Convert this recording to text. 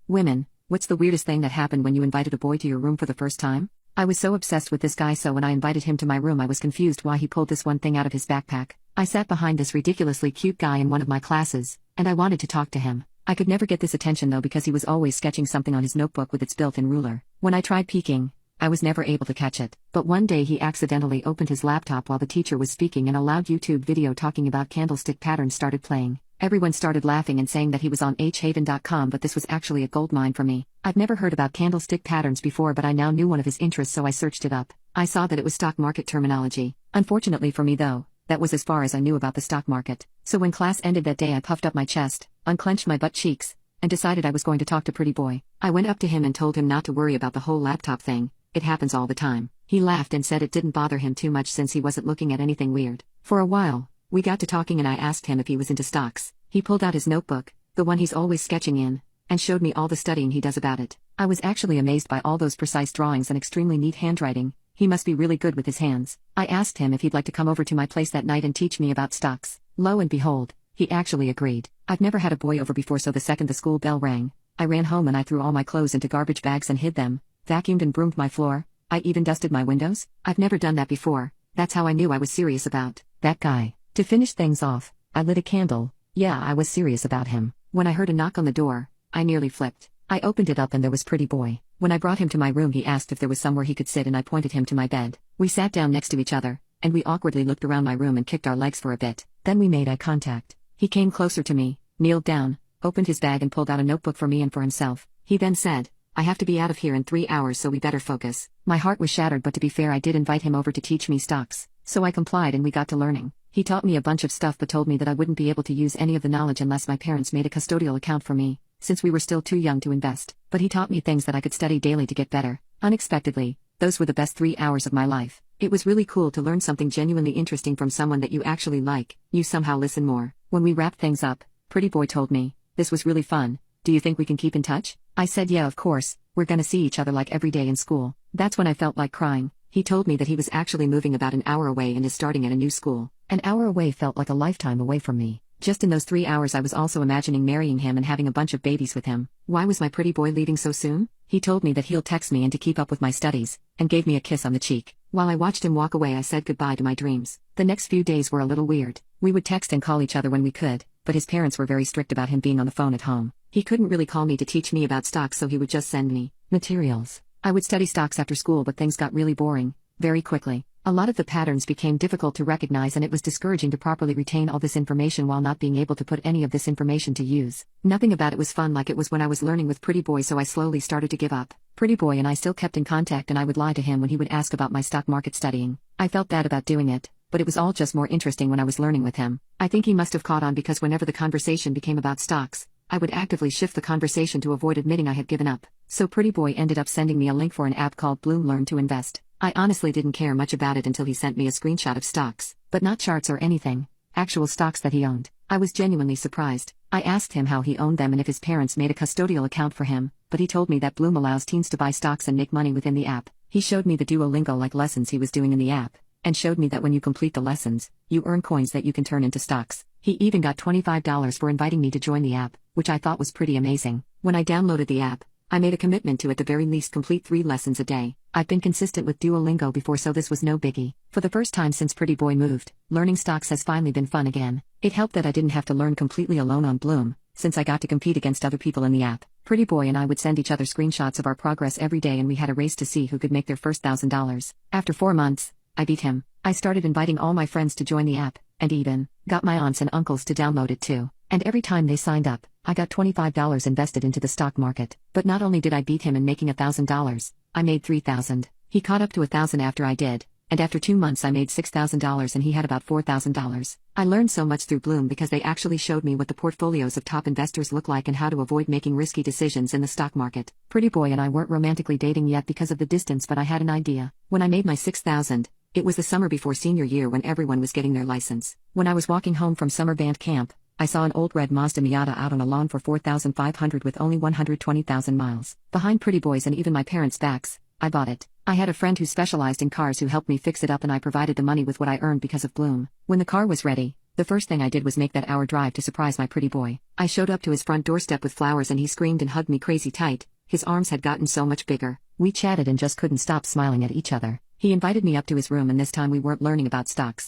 Women, what's the weirdest thing that happened when you invited a boy to your room for the first time? I was so obsessed with this guy, so when I invited him to my room I was confused why he pulled this one thing out of his backpack. I sat behind this ridiculously cute guy in one of my classes, and I wanted to talk to him. I could never get this attention though because he was always sketching something on his notebook with its built-in ruler. When I tried peeking, I was never able to catch it. But one day he accidentally opened his laptop while the teacher was speaking and a loud YouTube video talking about candlestick patterns started playing. Everyone started laughing and saying that he was on hhaven.com, but this was actually a goldmine for me. I'd never heard about candlestick patterns before, but I now knew one of his interests, so I searched it up. I saw that it was stock market terminology. Unfortunately for me though, that was as far as I knew about the stock market. So when class ended that day I puffed up my chest, unclenched my butt cheeks, and decided I was going to talk to Pretty Boy. I went up to him and told him not to worry about the whole laptop thing. It happens all the time. He laughed and said it didn't bother him too much since he wasn't looking at anything weird. For a while, we got to talking and I asked him if he was into stocks. He pulled out his notebook, the one he's always sketching in, and showed me all the studying he does about it. I was actually amazed by all those precise drawings and extremely neat handwriting. He must be really good with his hands. I asked him if he'd like to come over to my place that night and teach me about stocks. Lo and behold, he actually agreed. I've never had a boy over before, so the second the school bell rang, I ran home and I threw all my clothes into garbage bags and hid them, vacuumed and broomed my floor. I even dusted my windows. I've never done that before. That's how I knew I was serious about that guy. To finish things off, I lit a candle. Yeah, I was serious about him. When I heard a knock on the door, I nearly flipped. I opened it up and there was Pretty Boy. When I brought him to my room he asked if there was somewhere he could sit and I pointed him to my bed. We sat down next to each other, and we awkwardly looked around my room and kicked our legs for a bit. Then we made eye contact. He came closer to me, kneeled down, opened his bag and pulled out a notebook for me and for himself. He then said, "I have to be out of here in 3 hours, so we better focus." My heart was shattered, but to be fair I did invite him over to teach me stocks, so I complied and we got to learning. He taught me a bunch of stuff but told me that I wouldn't be able to use any of the knowledge unless my parents made a custodial account for me, since we were still too young to invest. But he taught me things that I could study daily to get better. Unexpectedly, those were the best 3 hours of my life. It was really cool to learn something genuinely interesting from someone that you actually like. You somehow listen more. When we wrapped things up, Pretty Boy told me, "This was really fun. Do you think we can keep in touch?" I said yeah, of course. We're gonna see each other like every day in school. That's when I felt like crying. He told me that he was actually moving about an hour away and is starting at a new school. An hour away felt like a lifetime away from me. Just in those 3 hours I was also imagining marrying him and having a bunch of babies with him. Why was my Pretty Boy leaving so soon? He told me that he'll text me and to keep up with my studies, and gave me a kiss on the cheek. While I watched him walk away I said goodbye to my dreams. The next few days were a little weird. We would text and call each other when we could, but his parents were very strict about him being on the phone at home. He couldn't really call me to teach me about stocks, so he would just send me materials. I would study stocks after school, but things got really boring very quickly. A lot of the patterns became difficult to recognize and it was discouraging to properly retain all this information while not being able to put any of this information to use. Nothing about it was fun like it was when I was learning with Pretty Boy, so I slowly started to give up. Pretty Boy and I still kept in contact and I would lie to him when he would ask about my stock market studying. I felt bad about doing it, but it was all just more interesting when I was learning with him. I think he must have caught on because whenever the conversation became about stocks, I would actively shift the conversation to avoid admitting I had given up. So Pretty Boy ended up sending me a link for an app called Bloom Learn to Invest. I honestly didn't care much about it until he sent me a screenshot of stocks, but not charts or anything, actual stocks that he owned. I was genuinely surprised. I asked him how he owned them and if his parents made a custodial account for him, but he told me that Bloom allows teens to buy stocks and make money within the app. He showed me the Duolingo-like lessons he was doing in the app, and showed me that when you complete the lessons, you earn coins that you can turn into stocks. He even got $25 for inviting me to join the app, which I thought was pretty amazing. When I downloaded the app, I made a commitment to at the very least complete 3 lessons a day. I've been consistent with Duolingo before, so this was no biggie. For the first time since Pretty Boy moved, learning stocks has finally been fun again. It helped that I didn't have to learn completely alone on Bloom, since I got to compete against other people in the app. Pretty Boy and I would send each other screenshots of our progress every day and we had a race to see who could make their first $1,000. After 4 months, I beat him. I started inviting all my friends to join the app, and even got my aunts and uncles to download it too. And every time they signed up, I got $25 invested into the stock market. But not only did I beat him in making $1,000, I made $3,000. He caught up to $1,000 after I did, and after 2 months I made $6,000 and he had about $4,000. I learned so much through Bloom because they actually showed me what the portfolios of top investors look like and how to avoid making risky decisions in the stock market. Pretty Boy and I weren't romantically dating yet because of the distance, but I had an idea. When I made my $6,000, it was the summer before senior year when everyone was getting their license. When I was walking home from summer band camp, I saw an old red Mazda Miata out on a lawn for $4,500 with only 120,000 miles. Behind Pretty Boy's and even my parents' backs, I bought it. I had a friend who specialized in cars who helped me fix it up and I provided the money with what I earned because of Bloom. When the car was ready, The first thing I did was make that hour drive to surprise my pretty boy. I showed up to his front doorstep with flowers and he screamed and hugged me crazy tight. His arms had gotten so much bigger. We chatted and just couldn't stop smiling at each other. He invited me up to his room and this time we weren't learning about stocks.